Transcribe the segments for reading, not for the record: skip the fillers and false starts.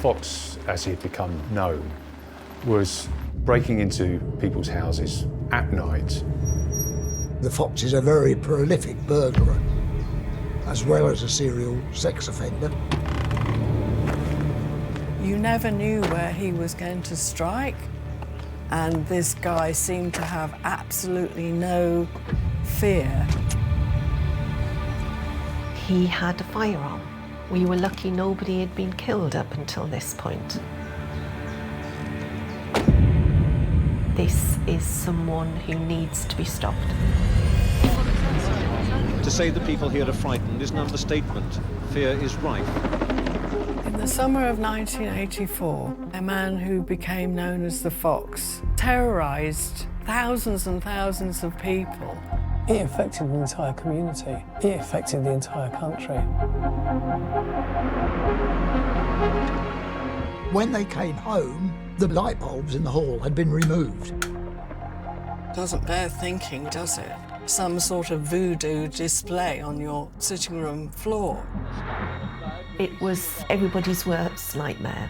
Fox, as he had become known, was breaking into people's houses at night. The Fox is a very prolific burglar, as well as a serial sex offender. You never knew where he was going to strike, and this guy seemed to have absolutely no fear. He had a firearm. We were lucky nobody had been killed up until this point. This is someone who needs to be stopped. To say the people here are frightened is an understatement. Fear is rife. In the summer of 1984, a man who became known as the Fox terrorized thousands and thousands of people. It affected the entire community. It affected the entire country. When they came home, the light bulbs in the hall had been removed. Doesn't bear thinking, does it? Some sort of voodoo display on your sitting room floor. It was everybody's worst nightmare.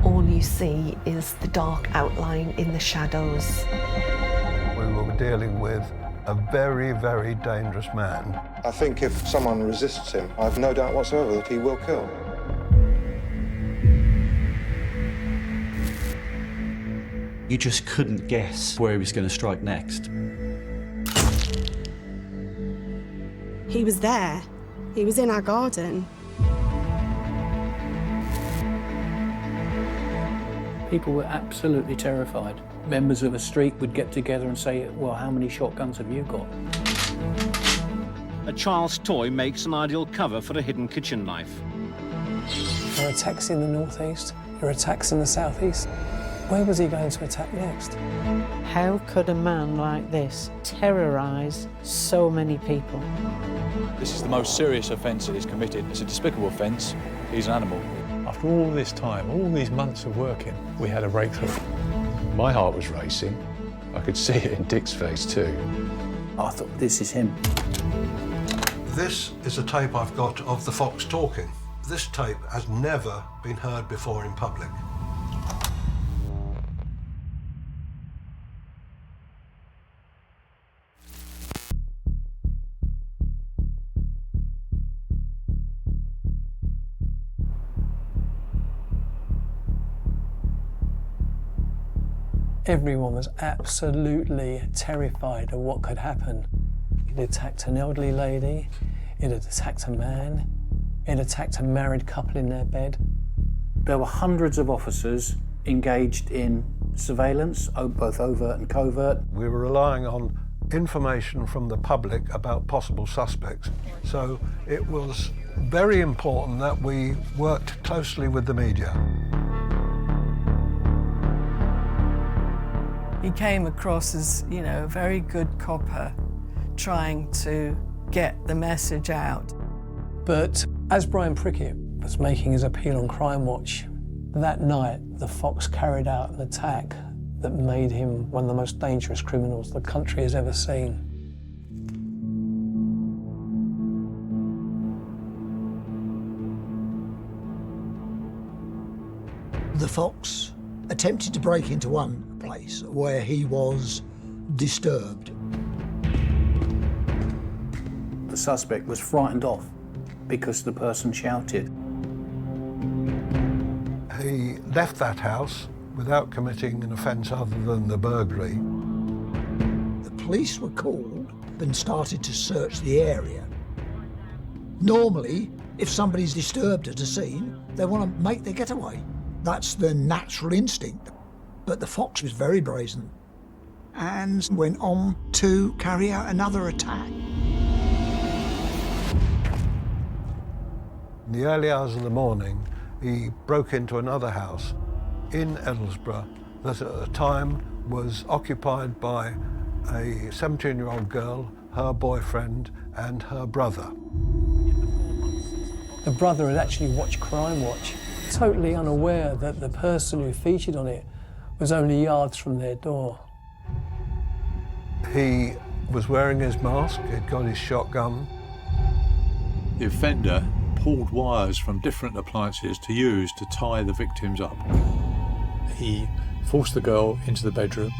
All you see is the dark outline in the shadows. We were dealing with a very, very dangerous man. I think if someone resists him, I've no doubt whatsoever that he will kill. You just couldn't guess where he was going to strike next. He was there. He was in our garden. People were absolutely terrified. Members of a street would get together and say, well, how many shotguns have you got? A child's toy makes an ideal cover for a hidden kitchen knife. There are attacks in the northeast, there are attacks in the southeast. Where was he going to attack next? How could a man like this terrorise so many people? This is the most serious offence that he's committed. It's a despicable offence. He's an animal. After all this time, all these months of working, we had a breakthrough. My heart was racing. I could see it in Dick's face too. I thought, this is him. This is a tape I've got of the Fox talking. This tape has never been heard before in public. Everyone was absolutely terrified of what could happen. It attacked an elderly lady, it had attacked a man, it attacked a married couple in their bed. There were hundreds of officers engaged in surveillance, both overt and covert. We were relying on information from the public about possible suspects, so it was very important that we worked closely with the media. He came across as, you know, a very good copper, trying to get the message out. But as Brian Prickett was making his appeal on Crime Watch, that night the Fox carried out an attack that made him one of the most dangerous criminals the country has ever seen. The Fox attempted to break into one place where he was disturbed. The suspect was frightened off because the person shouted. He left that house without committing an offence other than the burglary. The police were called and started to search the area. Normally, if somebody's disturbed at a scene, they want to make their getaway. That's the natural instinct. But the Fox was very brazen and went on to carry out another attack. In the early hours of the morning, he broke into another house in Edlesborough that at the time was occupied by a 17-year-old girl, her boyfriend, and her brother. The brother had actually watched Crime Watch, totally unaware that the person who featured on it was only yards from their door. He was wearing his mask, he'd got his shotgun. The offender pulled wires from different appliances to use to tie the victims up. He forced the girl into the bedroom.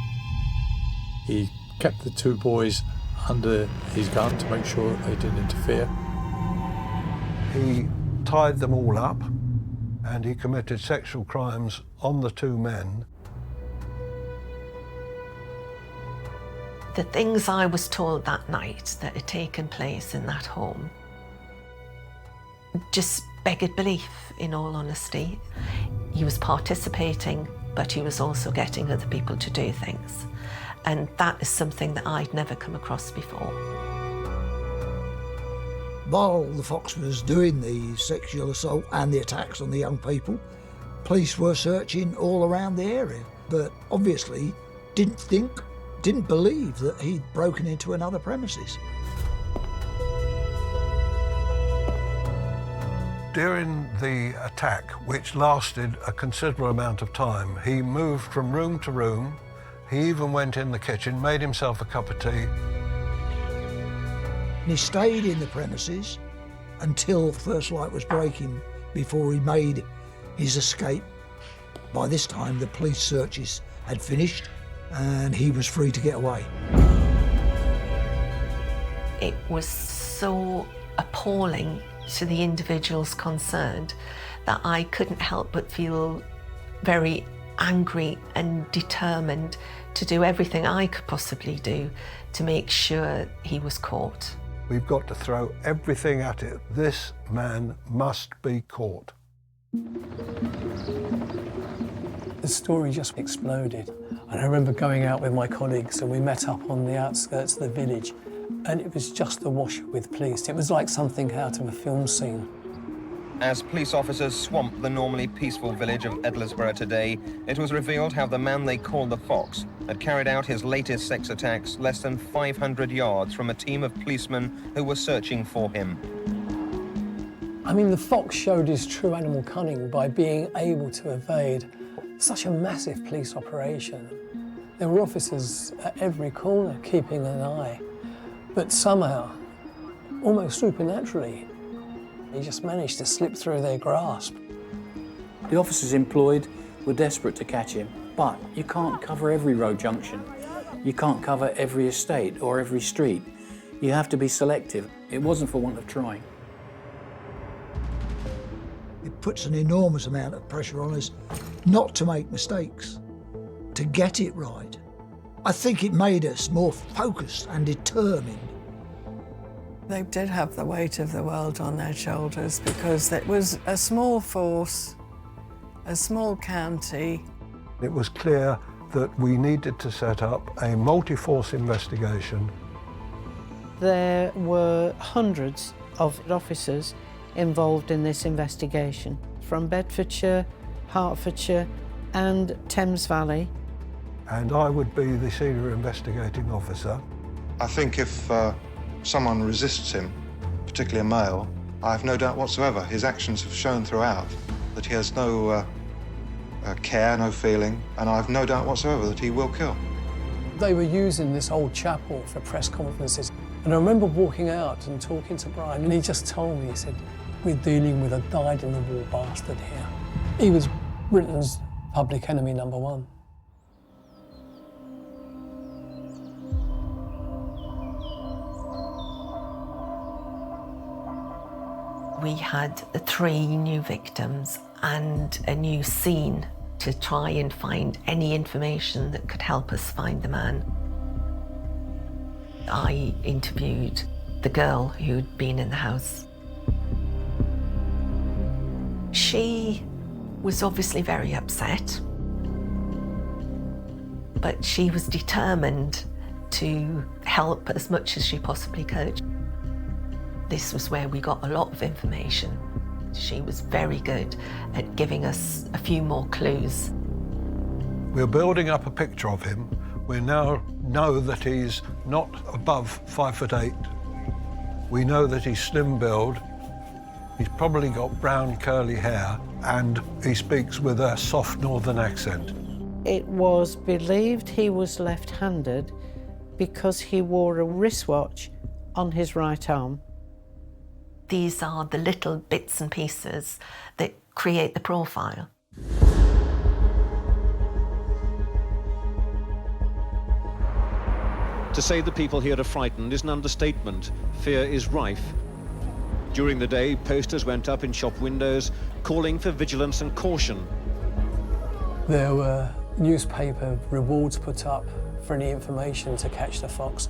He kept the two boys under his gun to make sure they didn't interfere. He tied them all up and he committed sexual crimes on the two men. The things I was told that night that had taken place in that home just beggared belief, in all honesty. He was participating, but he was also getting other people to do things. And that is something that I'd never come across before. While the Fox was doing the sexual assault and the attacks on the young people, police were searching all around the area, but obviously didn't believe that he'd broken into another premises. During the attack, which lasted a considerable amount of time, he moved from room to room. He even went in the kitchen, made himself a cup of tea. He stayed in the premises until first light was breaking before he made his escape. By this time, the police searches had finished and he was free to get away. It was so appalling to the individuals concerned that I couldn't help but feel very angry and determined to do everything I could possibly do to make sure he was caught. We've got to throw everything at it. This man must be caught. The story just exploded. And I remember going out with my colleagues and we met up on the outskirts of the village, and it was just awash with police. It was like something out of a film scene. As police officers swamped the normally peaceful village of Edlesborough today, it was revealed how the man they called the Fox had carried out his latest sex attacks less than 500 yards from a team of policemen who were searching for him. I mean, the Fox showed his true animal cunning by being able to evade such a massive police operation. There were officers at every corner keeping an eye, but somehow, almost supernaturally, he just managed to slip through their grasp. The officers employed were desperate to catch him, but you can't cover every road junction. You can't cover every estate or every street. You have to be selective. It wasn't for want of trying. It puts an enormous amount of pressure on us not to make mistakes, to get it right. I think it made us more focused and determined. They did have the weight of the world on their shoulders because it was a small force, a small county. It was clear that we needed to set up a multi-force investigation. There were hundreds of officers involved in this investigation from Bedfordshire, Hertfordshire and Thames Valley. And I would be the senior investigating officer. I think if someone resists him, particularly a male, I have no doubt whatsoever his actions have shown throughout that he has no care, no feeling, and I have no doubt whatsoever that he will kill. They were using this old chapel for press conferences, and I remember walking out and talking to Brian, and he just told me, he said, "We're dealing with a dyed-in-the-wool bastard here." He was Britain's public enemy #1. We had 3 new victims and a new scene to try and find any information that could help us find the man. I interviewed the girl who'd been in the house. She was obviously very upset, but she was determined to help as much as she possibly could. This was where we got a lot of information. She was very good at giving us a few more clues. We're building up a picture of him. We now know that he's not above 5'8". We know that he's slim build. He's probably got brown curly hair and he speaks with a soft northern accent. It was believed he was These are the little bits and pieces that create the profile. To say the people here are frightened is an understatement. Fear is rife. During the day, posters went up in shop windows calling for vigilance and caution. There were newspaper rewards put up for any information to catch the fox.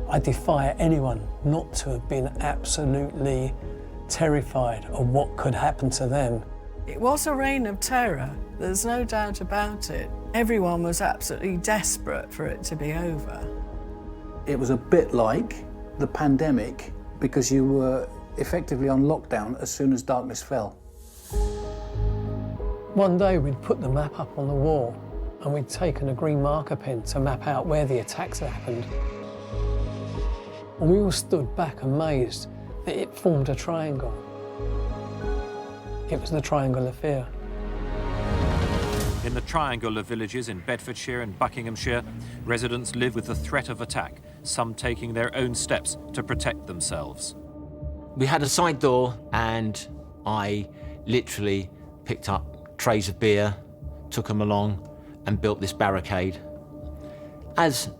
I defy anyone not to have been absolutely terrified of what could happen to them. It was a reign of terror, there's no doubt about it. Everyone was absolutely desperate for it to be over. It was a bit like the pandemic because you were effectively on lockdown as soon as darkness fell. One day we'd put the map up on the wall and we'd taken a green marker pen to map out where the attacks had happened. And we all stood back amazed that it formed a triangle. It was the Triangle of Fear. In the triangle of villages in Bedfordshire and Buckinghamshire, residents live with the threat of attack, some taking their own steps to protect themselves. We had a side door and I literally picked up trays of beer, took them along and built this barricade as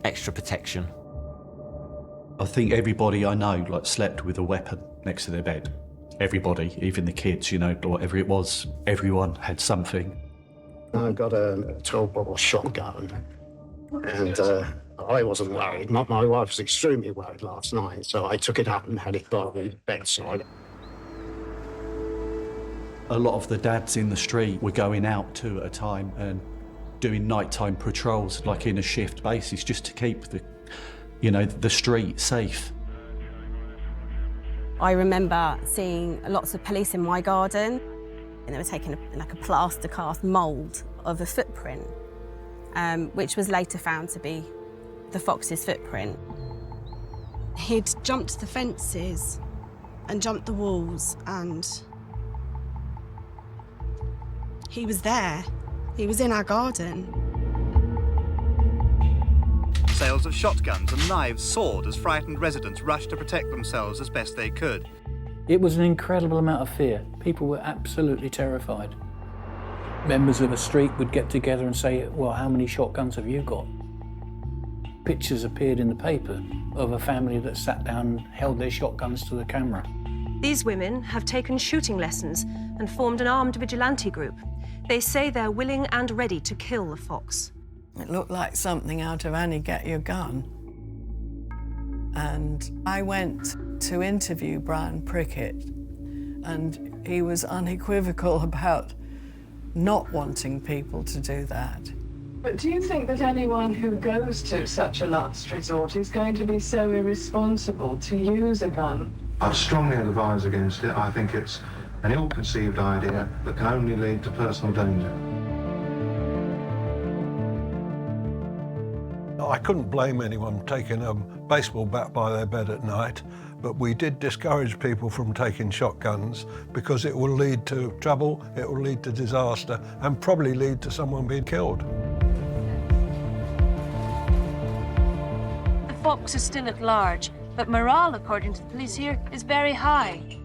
extra protection. I think everybody I know slept with a weapon next to their bed. Everybody, even the kids, whatever it was, everyone had something. I got a 12-bottle shotgun, and I wasn't worried. My wife was extremely worried last night, so I took it up and had it by the bedside. A lot of the dads in the street were going out 2 at a time and doing nighttime patrols, like in a shift basis, just to keep the street safe. I remember seeing lots of police in my garden, and they were taking a plaster cast mould of a footprint, which was later found to be the fox's footprint. He'd jumped the fences and jumped the walls, and he was there. He was in our garden. Sales of shotguns and knives soared as frightened residents rushed to protect themselves as best they could. It was an incredible amount of fear. People were absolutely terrified. Members of a street would get together and say, well, how many shotguns have you got? Pictures appeared in the paper of a family that sat down and held their shotguns to the camera. These women have taken shooting lessons and formed an armed vigilante group. They say they're willing and ready to kill the fox. It looked like something out of Annie, Get Your Gun. And I went to interview Brian Prickett, and he was unequivocal about not wanting people to do that. But do you think that anyone who goes to such a last resort is going to be so irresponsible to use a gun? I'd strongly advise against it. I think it's an ill-conceived idea that can only lead to personal danger. I couldn't blame anyone taking a baseball bat by their bed at night, but we did discourage people from taking shotguns because it will lead to trouble, it will lead to disaster, and probably lead to someone being killed. The fox is still at large, but morale, according to the police here, is very high.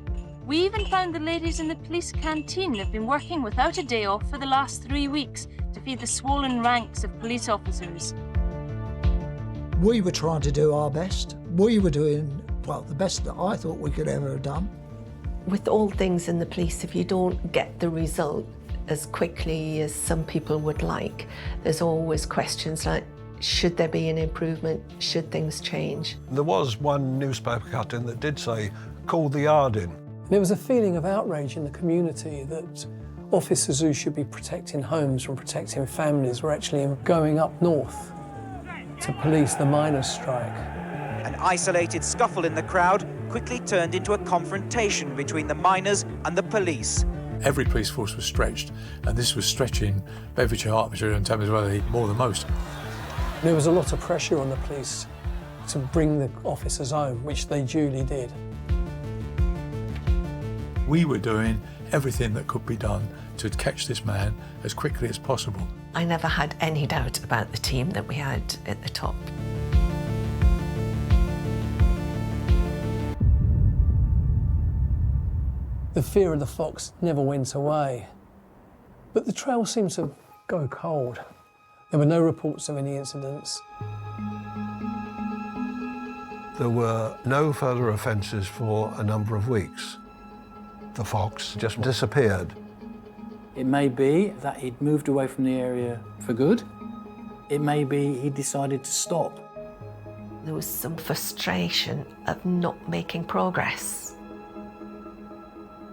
We even found the ladies in the police canteen have been working without a day off for the last 3 weeks to feed the swollen ranks of police officers. We were trying to do our best. We were doing, well, the best that I thought we could ever have done. With all things in the police, if you don't get the result as quickly as some people would like, there's always questions like, should there be an improvement? Should things change? There was one newspaper cutting that did say, call the yard in. There was a feeling of outrage in the community that officers who should be protecting homes and protecting families were actually going up north to police the miners' strike. An isolated scuffle in the crowd quickly turned into a confrontation between the miners and the police. Every police force was stretched, and this was stretching Bedfordshire, Hertfordshire and Thames Valley more than most. There was a lot of pressure on the police to bring the officers home, which they duly did. We were doing everything that could be done to catch this man as quickly as possible. I never had any doubt about the team that we had at the top. The fear of the fox never went away. But the trail seemed to go cold. There were no reports of any incidents. There were no further offences for a number of weeks. The fox just disappeared. It may be that he'd moved away from the area for good. It may be he decided to stop. There was some frustration of not making progress.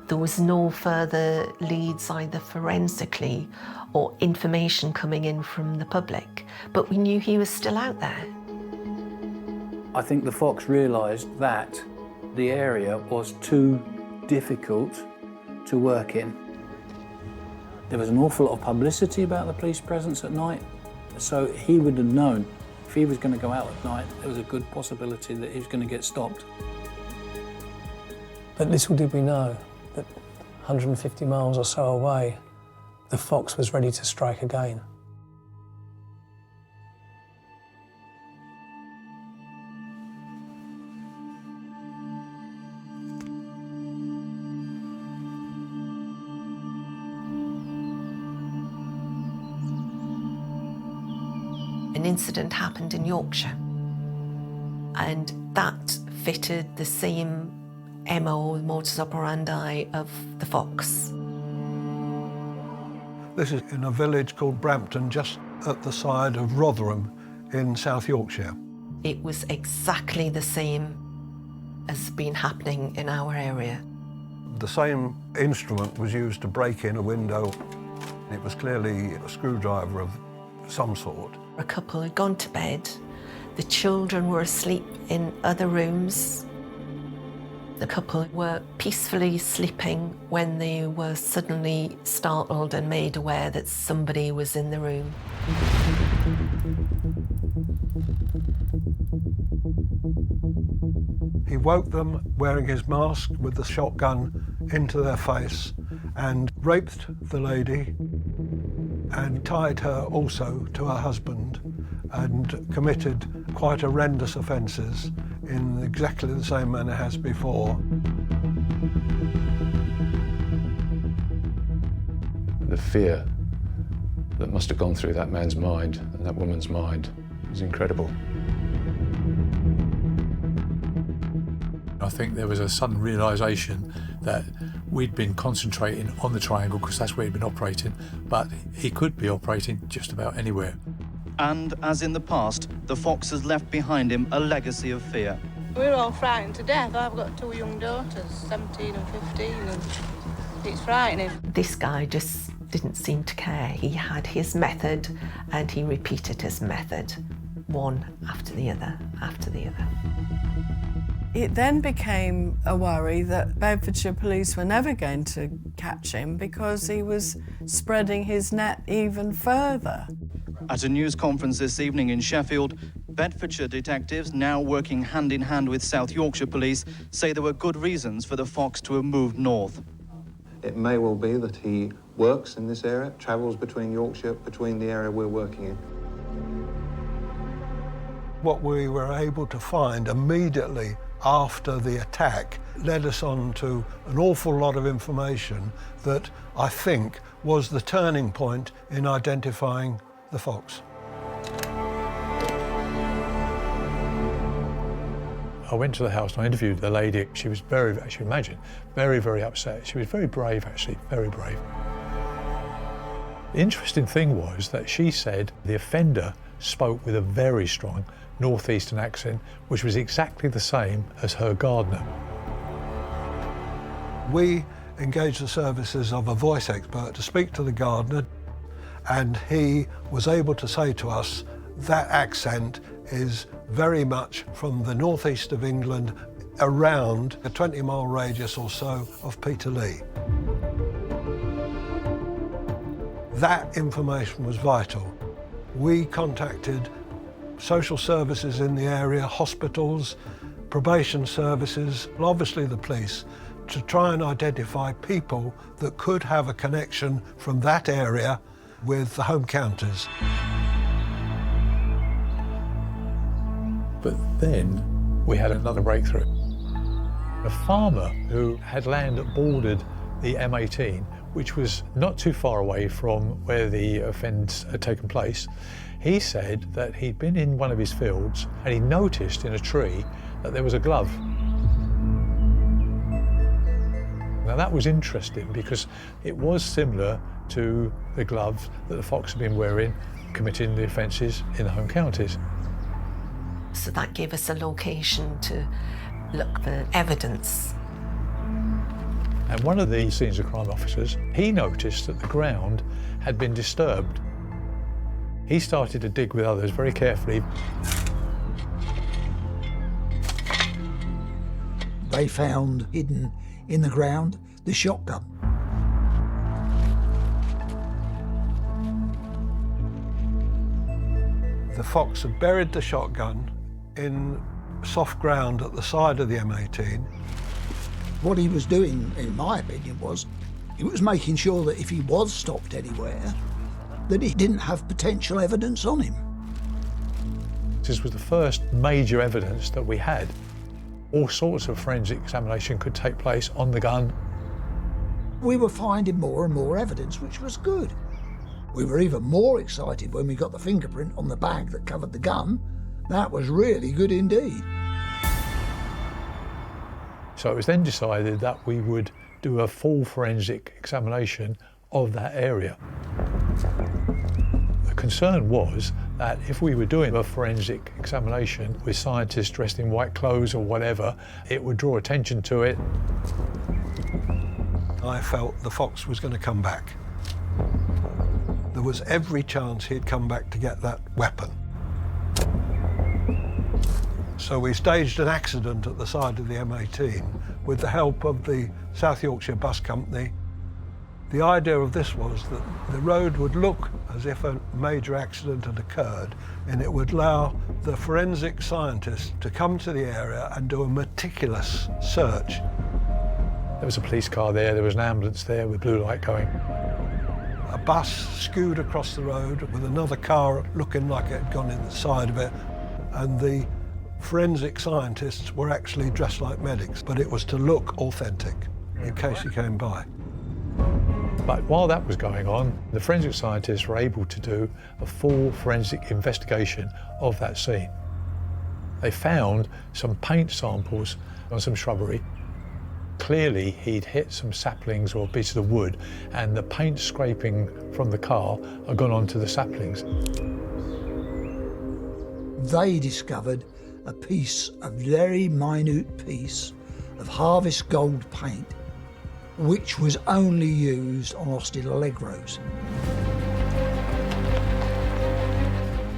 There was no further leads either forensically or information coming in from the public, but we knew he was still out there. I think the fox realised that the area was too difficult to work in. There was an awful lot of publicity about the police presence at night, so he would have known if he was going to go out at night, there was a good possibility that he was going to get stopped. But little did we know that 150 miles or so away, the fox was ready to strike again. An incident happened in Yorkshire, and that fitted the same MO, modus operandi of the fox. This is in a village called Brampton, just at the side of Rotherham in South Yorkshire. It was exactly the same as been happening in our area. The same instrument was used to break in a window. It was clearly a screwdriver of some sort. A couple had gone to bed. The children were asleep in other rooms. The couple were peacefully sleeping when they were suddenly startled and made aware that somebody was in the room. He woke them wearing his mask with the shotgun into their face and raped the lady and tied her also to her husband and committed quite horrendous offences in exactly the same manner as before. The fear that must have gone through that man's mind and that woman's mind is incredible. I think there was a sudden realisation that we'd been concentrating on the triangle because that's where he'd been operating, but he could be operating just about anywhere. And as in the past, the fox has left behind him a legacy of fear. We're all frightened to death. I've got two young daughters, 17 and 15, and it's frightening. This guy just didn't seem to care. He had his method and he repeated his method, one after the other, after the other. It then became a worry that Bedfordshire police were never going to catch him because he was spreading his net even further. At a news conference this evening in Sheffield, Bedfordshire detectives, now working hand in hand with South Yorkshire police, say there were good reasons for the fox to have moved north. It may well be that he works in this area, travels between Yorkshire, between the area we're working in. What we were able to find immediately after the attack led us on to an awful lot of information that I think was the turning point in identifying the fox. I went to the house and I interviewed the lady. She was very, as you imagine, very, very upset. She was very brave, actually, very brave. The interesting thing was that she said the offender spoke with a very strong northeastern accent, which was exactly the same as her gardener. We engaged the services of a voice expert to speak to the gardener, and he was able to say to us that accent is very much from the northeast of England, around a 20-mile radius or so of Peterlee. That information was vital. We contacted social services in the area, hospitals, probation services, and obviously the police, to try and identify people that could have a connection from that area with the home counties. But then we had another breakthrough. A farmer who had land that bordered the M18, which was not too far away from where the offence had taken place, he said that he'd been in one of his fields and he noticed in a tree that there was a glove. Now that was interesting because it was similar to the gloves that the Fox had been wearing committing the offences in the home counties. So that gave us a location to look for evidence. And one of the scenes of crime officers, he noticed that the ground had been disturbed. He started to dig with others very carefully. They found hidden in the ground the shotgun. The Fox had buried the shotgun in soft ground at the side of the M18. What he was doing, in my opinion, was he was making sure that if he was stopped anywhere, that he didn't have potential evidence on him. This was the first major evidence that we had. All sorts of forensic examination could take place on the gun. We were finding more and more evidence, which was good. We were even more excited when we got the fingerprint on the bag that covered the gun. That was really good indeed. So it was then decided that we would do a full forensic examination of that area. The concern was that if we were doing a forensic examination with scientists dressed in white clothes or whatever, it would draw attention to it. I felt the Fox was going to come back. There was every chance he'd come back to get that weapon. So we staged an accident at the side of the M18 with the help of the South Yorkshire Bus Company. The idea of this was that the road would look as if a major accident had occurred, and it would allow the forensic scientists to come to the area and do a meticulous search. There was a police car there was an ambulance there with blue light going. A bus skewed across the road with another car looking like it had gone in the side of it, and the forensic scientists were actually dressed like medics, but it was to look authentic in case he came by. But while that was going on, the forensic scientists were able to do a full forensic investigation of that scene. They found some paint samples on some shrubbery. Clearly, he'd hit some saplings or pieces of wood, and the paint scraping from the car had gone onto the saplings. They discovered a very minute piece of harvest gold paint, which was only used on Austin Allegros.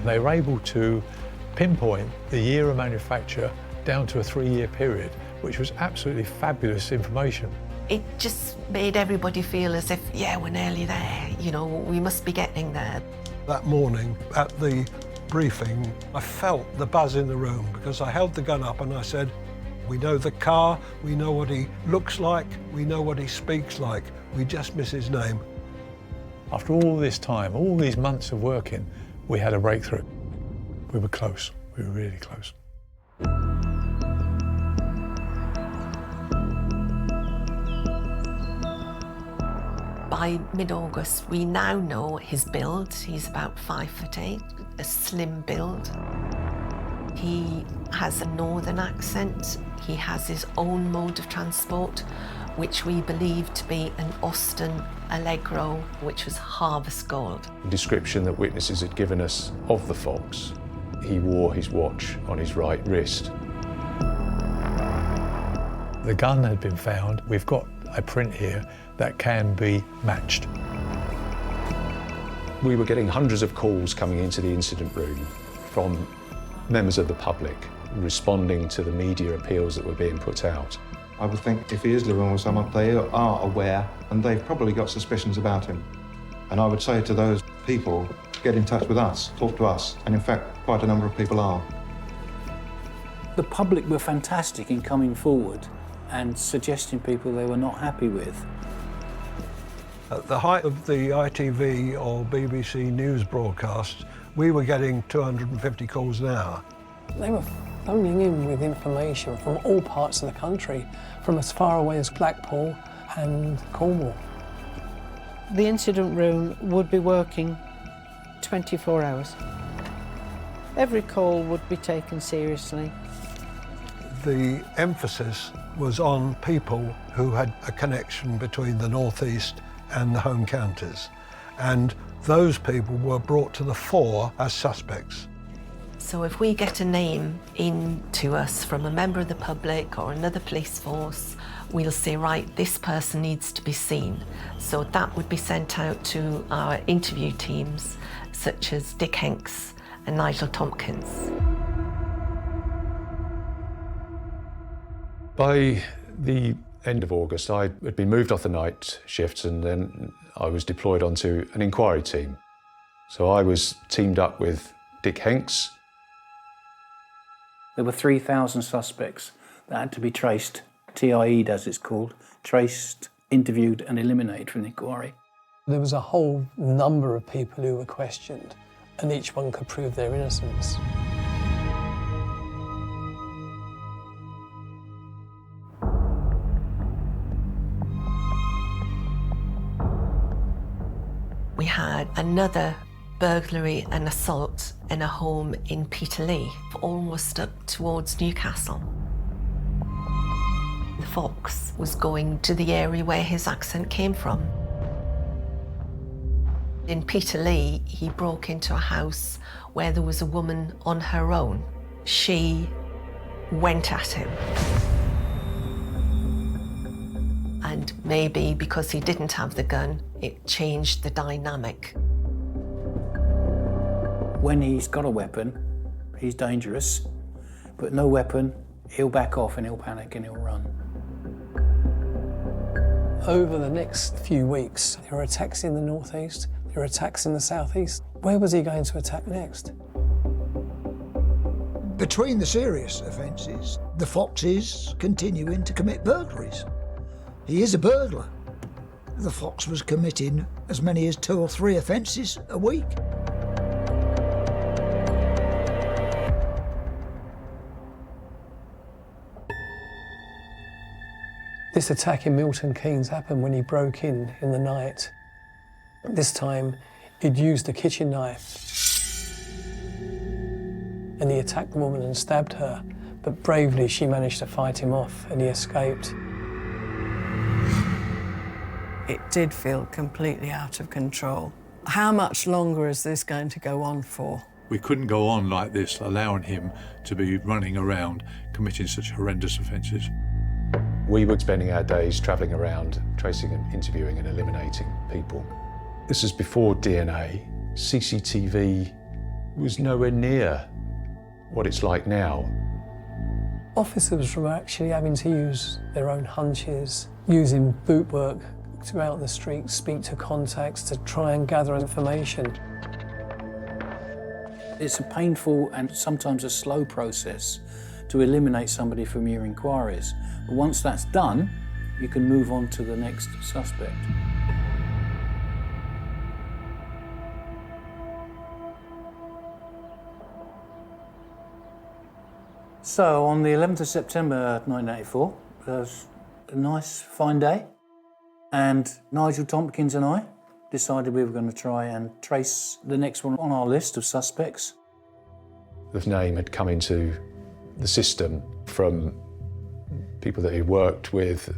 They were able to pinpoint the year of manufacture down to a 3-year period, which was absolutely fabulous information. It just made everybody feel as if, yeah, we're nearly there, you know, we must be getting there. That morning at the briefing, I felt the buzz in the room because I held the gun up and I said, we know the car, we know what he looks like, we know what he speaks like, we just miss his name. After all this time, all these months of working, we had a breakthrough. We were close, we were really close. By mid-August, we now know his build. He's about 5'8", a slim build. He has a northern accent. He has his own mode of transport, which we believe to be an Austin Allegro, which was harvest gold. The description that witnesses had given us of the Fox, he wore his watch on his right wrist. The gun had been found. We've got a print here that can be matched. We were getting hundreds of calls coming into the incident room from members of the public responding to the media appeals that were being put out. I would think if he is living with someone, they are aware and they've probably got suspicions about him. And I would say to those people, get in touch with us, talk to us, and in fact, quite a number of people are. The public were fantastic in coming forward and suggesting people they were not happy with. At the height of the ITV or BBC news broadcasts, we were getting 250 calls an hour. They were phoning in with information from all parts of the country, from as far away as Blackpool and Cornwall. The incident room would be working 24 hours. Every call would be taken seriously. The emphasis was on people who had a connection between the North East and the home counties, and those people were brought to the fore as suspects. So if we get a name in to us from a member of the public or another police force, we'll say, right, this person needs to be seen. So that would be sent out to our interview teams, such as Dick Hanks and Nigel Tompkins. By the end of August, I had been moved off the night shifts, and then I was deployed onto an inquiry team. So I was teamed up with Dick Hanks. There were 3,000 suspects that had to be traced, TIE'd as it's called, traced, interviewed and eliminated from the inquiry. There was a whole number of people who were questioned, and each one could prove their innocence. We had another burglary and assault in a home in Peterlee, almost up towards Newcastle. The fox was going to the area where his accent came from. In Peterlee, he broke into a house where there was a woman on her own. She went at him. And maybe because he didn't have the gun, it changed the dynamic. When he's got a weapon, he's dangerous, but no weapon, he'll back off and he'll panic and he'll run. Over the next few weeks, there were attacks in the northeast, there were attacks in the southeast. Where was he going to attack next? Between the serious offences, the fox is continuing to commit burglaries. He is a burglar. The fox was committing as many as 2 or 3 offences a week. This attack in Milton Keynes happened when he broke in the night. This time, he'd used a kitchen knife. And he attacked the woman and stabbed her, but bravely she managed to fight him off and he escaped. It did feel completely out of control. How much longer is this going to go on for? We couldn't go on like this, allowing him to be running around committing such horrendous offences. We were spending our days travelling around, tracing and interviewing and eliminating people. This is before DNA. CCTV was nowhere near what it's like now. Officers were actually having to use their own hunches, using boot work to go out on the street, speak to contacts, to try and gather information. It's a painful and sometimes a slow process to eliminate somebody from your inquiries. But once that's done, you can move on to the next suspect. So on the 11th of September 1984, it was a nice, fine day, and Nigel Tompkins and I decided we were going to try and trace the next one on our list of suspects. The name had come into the system from people that he worked with,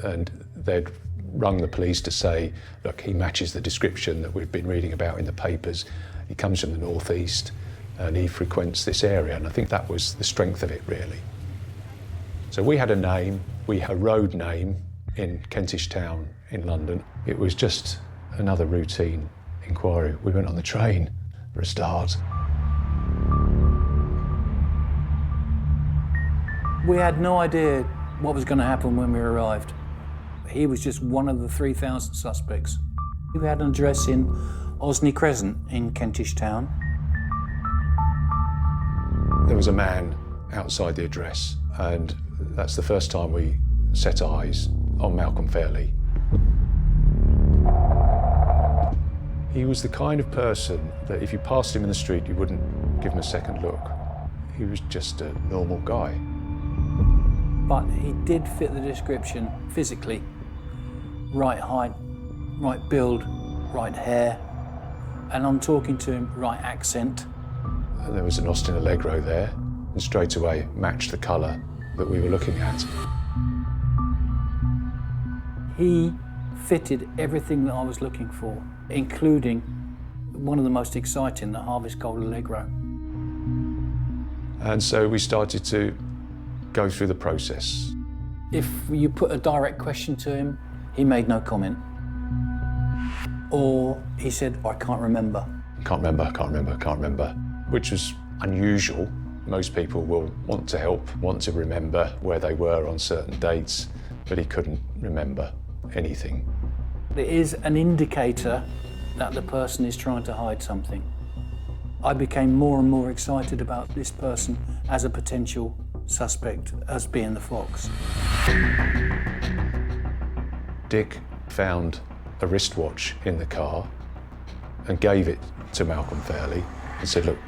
and they'd rung the police to say, look, he matches the description that we've been reading about in the papers. He comes from the northeast and he frequents this area, and I think that was the strength of it, really. So we had a name, we had a road name in Kentish Town in London. It was just another routine inquiry. We went on the train for a start. We had no idea what was going to happen when we arrived. He was just one of the 3,000 suspects. We had an address in Osney Crescent in Kentish Town. There was a man outside the address, and that's the first time we set eyes on Malcolm Fairley. He was the kind of person that if you passed him in the street, you wouldn't give him a second look. He was just a normal guy. But he did fit the description physically. Right height, right build, right hair, and on talking to him, right accent. And there was an Austin Allegro there, and straight away matched the colour that we were looking at. He fitted everything that I was looking for, including one of the most exciting, the Harvest Gold Allegro. And so we started to go through the process. If you put a direct question to him, he made no comment. Or he said, I can't remember. Can't remember, which was unusual. Most people will want to help, want to remember where they were on certain dates, but he couldn't remember anything. It is an indicator that the person is trying to hide something. I became more and more excited about this person as a potential suspect, as being the Fox. Dick found a wristwatch in the car and gave it to Malcolm Fairley and said, look,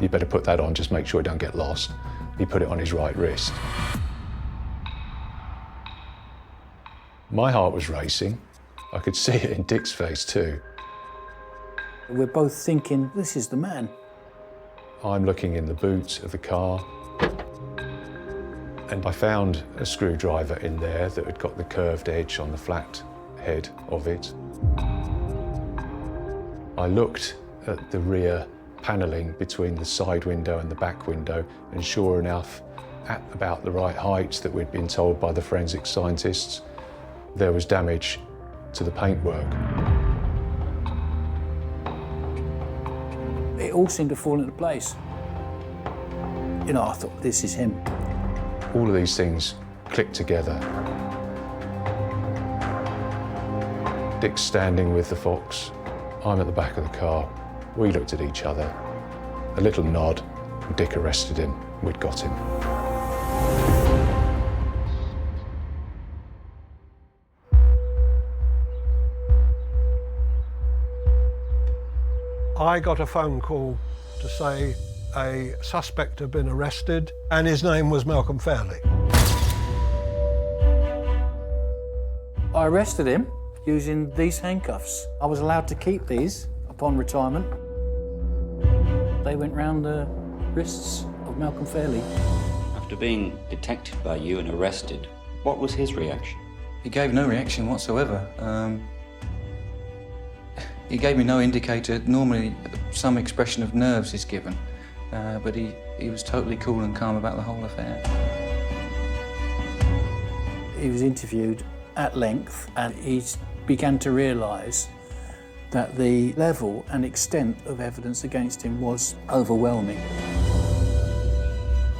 you better put that on, just make sure it don't get lost. He put it on his right wrist. My heart was racing. I could see it in Dick's face too. We're both thinking, this is the man. I'm looking in the boot of the car, and I found a screwdriver in there that had got the curved edge on the flat head of it. I looked at the rear panelling between the side window and the back window, and sure enough, at about the right height that we'd been told by the forensic scientists, there was damage to the paintwork. It all seemed to fall into place. You know, I thought, this is him. All of these things clicked together. Dick's standing with the Fox. I'm at the back of the car. We looked at each other. A little nod, and Dick arrested him. We'd got him. I got a phone call to say a suspect had been arrested and his name was Malcolm Fairley. I arrested him using these handcuffs. I was allowed to keep these upon retirement. They went round the wrists of Malcolm Fairley. After being detected by you and arrested, what was his reaction? He gave no reaction whatsoever. He gave me no indicator. Normally, some expression of nerves is given, but he was totally cool and calm about the whole affair. He was interviewed at length, and he began to realise that the level and extent of evidence against him was overwhelming.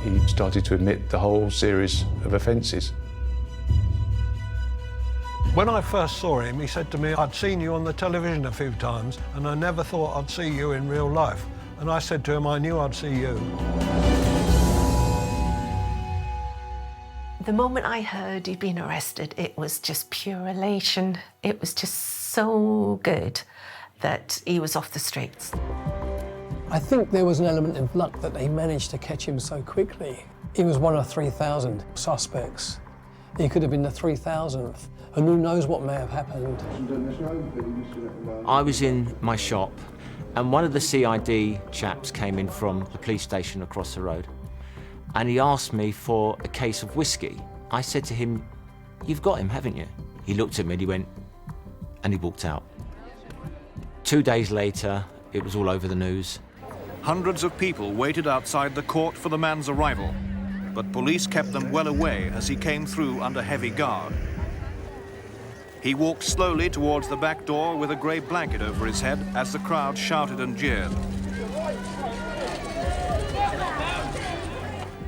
He started to admit the whole series of offences. When I first saw him, he said to me, I'd seen you on the television a few times and I never thought I'd see you in real life. And I said to him, I knew I'd see you. The moment I heard he'd been arrested, it was just pure elation. It was just so good that he was off the streets. I think there was an element of luck that they managed to catch him so quickly. He was one of 3,000 suspects. He could have been the 3,000th, and who knows what may have happened. I was in my shop, and one of the CID chaps came in from the police station across the road, and he asked me for a case of whiskey. I said to him, "You've got him, haven't you?" He looked at me and he went, and he walked out. 2 days later, it was all over the news. Hundreds of people waited outside the court for the man's arrival, but police kept them well away as he came through under heavy guard. He walked slowly towards the back door with a grey blanket over his head as the crowd shouted and jeered.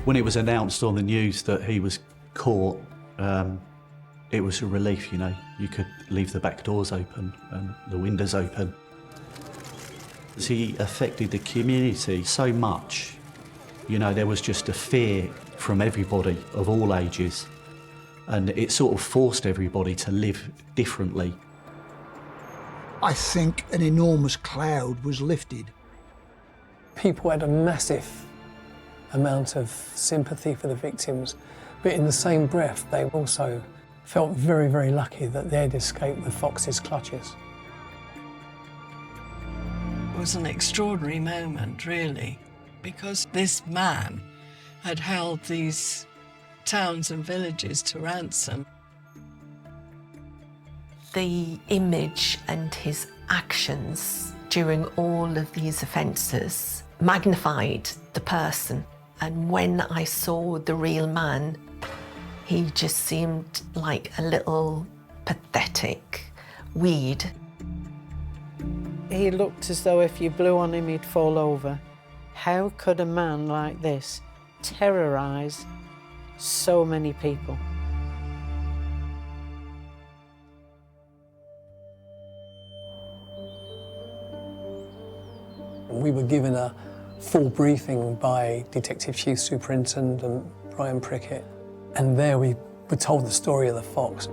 When it was announced on the news that he was caught, it was a relief, you know. You could leave the back doors open and the windows open. He affected the community so much. You know, there was just a fear from everybody of all ages, and it sort of forced everybody to live differently. I think an enormous cloud was lifted. People had a massive amount of sympathy for the victims, but in the same breath, they also felt very, very lucky that they'd escaped the Fox's clutches. It was an extraordinary moment, really, because this man had held these towns and villages to ransom. The image and his actions during all of these offences magnified the person. And when I saw the real man, he just seemed like a little pathetic weed. He looked as though if you blew on him, he'd fall over. How could a man like this terrorise so many people? We were given a full briefing by Detective Chief Superintendent Brian Prickett, and there we were told the story of the Fox.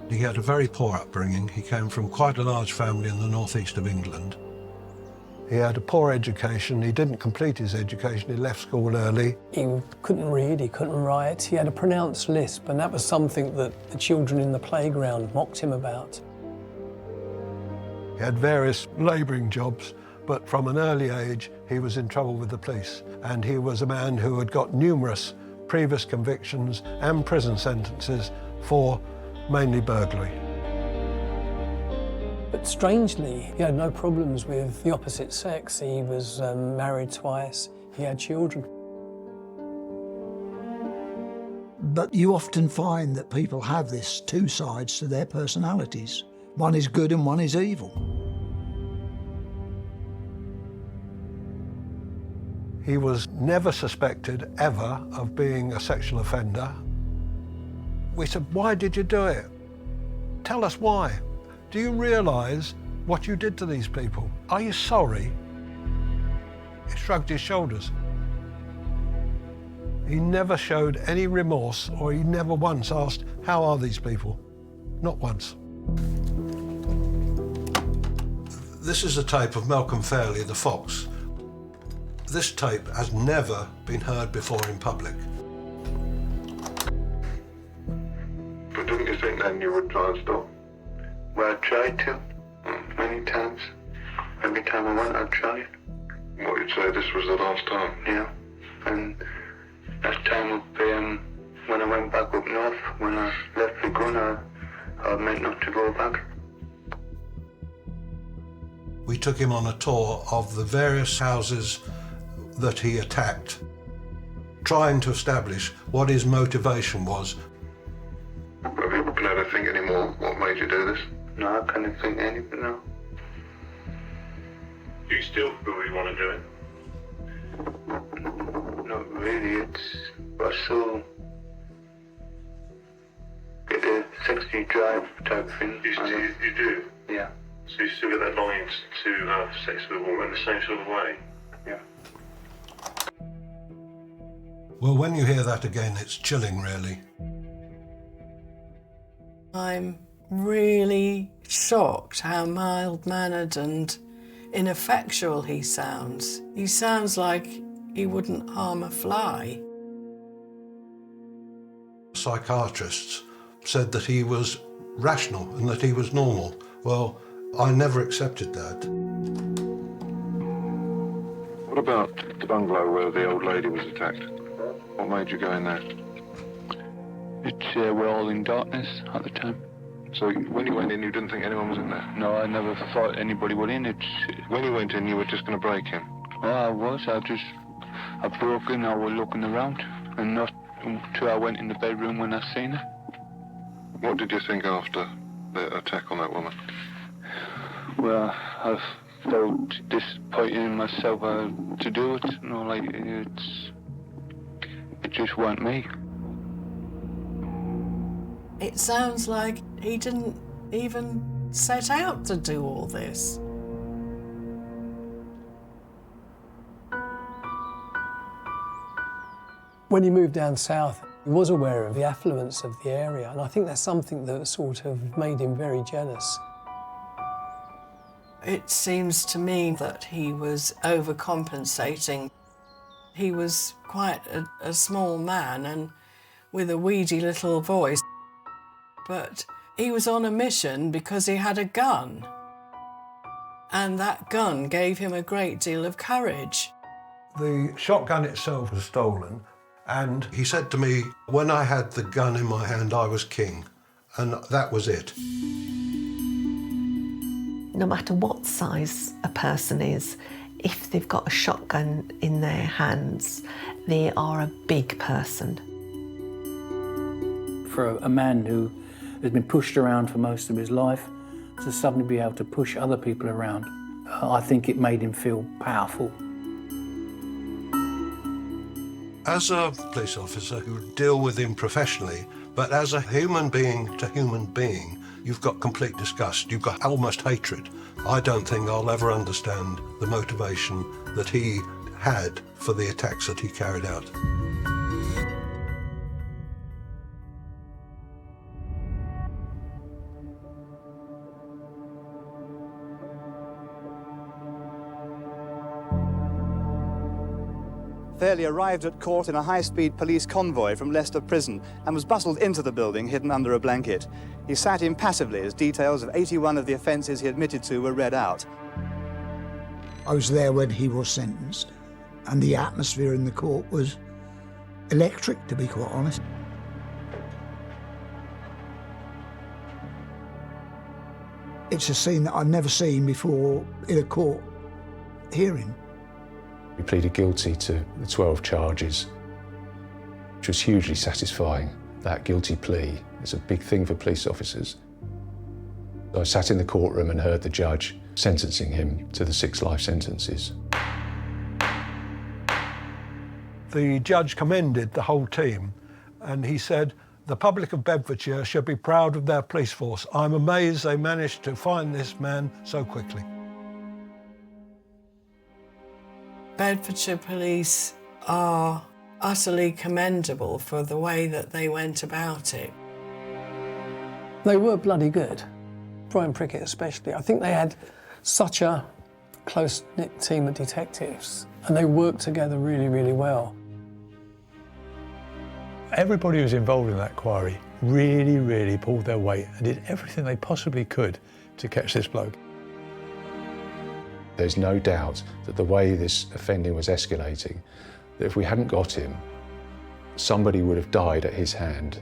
He had a very poor upbringing. He came from quite a large family in the northeast of England. He had a poor education. He didn't complete his education. He left school early. He couldn't read, he couldn't write. He had a pronounced lisp, and that was something that the children in the playground mocked him about. He had various labouring jobs, but from an early age, he was in trouble with the police. And he was a man who had got numerous previous convictions and prison sentences for mainly burglary. But strangely, he had no problems with the opposite sex. He was married twice, he had children. But you often find that people have this two sides to their personalities. One is good and one is evil. He was never suspected, ever, of being a sexual offender. We said, why did you do it? Tell us why. Do you realise what you did to these people? Are you sorry? He shrugged his shoulders. He never showed any remorse, or he never once asked, how are these people? Not once. This is a tape of Malcolm Fairley, the Fox. This tape has never been heard before in public. But didn't you think then you would try and stop? Well, I tried to, many times. Every time I went, I tried. What, you'd say this was the last time? Yeah. And last time up, when I went back up north, when I left the gun, I meant not to go back. We took him on a tour of the various houses that he attacked, trying to establish what his motivation was. Have you been able to think any more what made you do this? No, I can't think anything now. Do you still really want to do it? Not really, I still get a sexy drive type thing. You do? Yeah. So you still get that longing to have sex with a woman in the same sort of way? Yeah. Well, when you hear that again, it's chilling, really. I'm really shocked how mild-mannered and ineffectual he sounds. He sounds like he wouldn't harm a fly. Psychiatrists said that he was rational and that he was normal. Well, I never accepted that. What about the bungalow where the old lady was attacked? What made you go in there? We're all in darkness at the time. So when you went in, you didn't think anyone was in there? No, I never thought anybody was in it. When you went in, you were just going to break in? Well, I was. I broke in, I was looking around, and not until I went in the bedroom when I seen her. What did you think after the attack on that woman? Well, I felt disappointed in myself to do it. You know, like, it just wasn't me. It sounds like he didn't even set out to do all this. When he moved down south, he was aware of the affluence of the area, and I think that's something that sort of made him very jealous. It seems to me that he was overcompensating. He was quite a small man and with a weedy little voice, but he was on a mission because he had a gun. And that gun gave him a great deal of courage. The shotgun itself was stolen, and he said to me, when I had the gun in my hand, I was king, and that was it. No matter what size a person is, if they've got a shotgun in their hands, they are a big person. For a man who has been pushed around for most of his life, to suddenly be able to push other people around, I think it made him feel powerful. As a police officer who deal with him professionally, but as a human being to human being, you've got complete disgust, you've got almost hatred. I don't think I'll ever understand the motivation that he had for the attacks that he carried out. Fairley arrived at court in a high-speed police convoy from Leicester Prison and was bustled into the building, hidden under a blanket. He sat impassively as details of 81 of the offences he admitted to were read out. I was there when he was sentenced, and the atmosphere in the court was electric, to be quite honest. It's a scene that I've never seen before in a court hearing. He pleaded guilty to the 12 charges, which was hugely satisfying. That guilty plea is a big thing for police officers. I sat in the courtroom and heard the judge sentencing him to the 6 life sentences. The judge commended the whole team, and he said, the public of Bedfordshire should be proud of their police force. I'm amazed they managed to find this man so quickly. Bedfordshire Police are utterly commendable for the way that they went about it. They were bloody good. Brian Prickett especially. I think they had such a close-knit team of detectives and they worked together really, really well. Everybody who was involved in that inquiry really pulled their weight and did everything they possibly could to catch this bloke. There's no doubt that the way this offending was escalating, that if we hadn't got him, somebody would have died at his hand.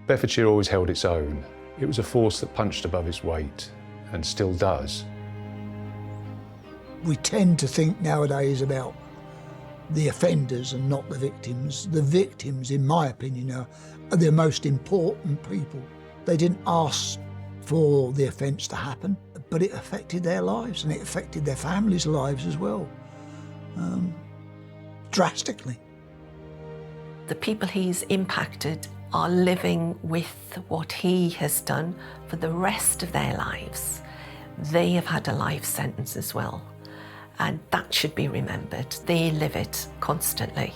Bedfordshire always held its own. It was a force that punched above its weight, and still does. We tend to think nowadays about the offenders and not the victims. The victims, in my opinion, are the most important people. They didn't ask for the offence to happen, but it affected their lives and it affected their families' lives as well, drastically. The people he's impacted are living with what he has done for the rest of their lives. They have had a life sentence as well, and that should be remembered. They live it constantly,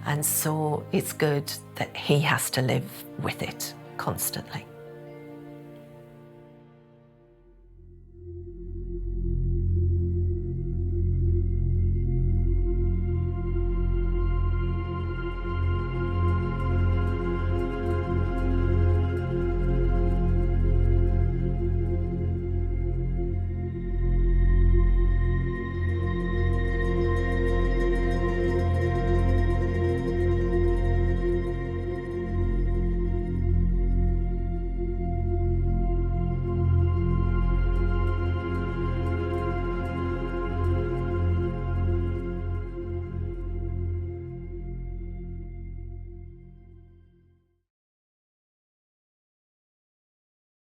and so it's good that he has to live with it constantly.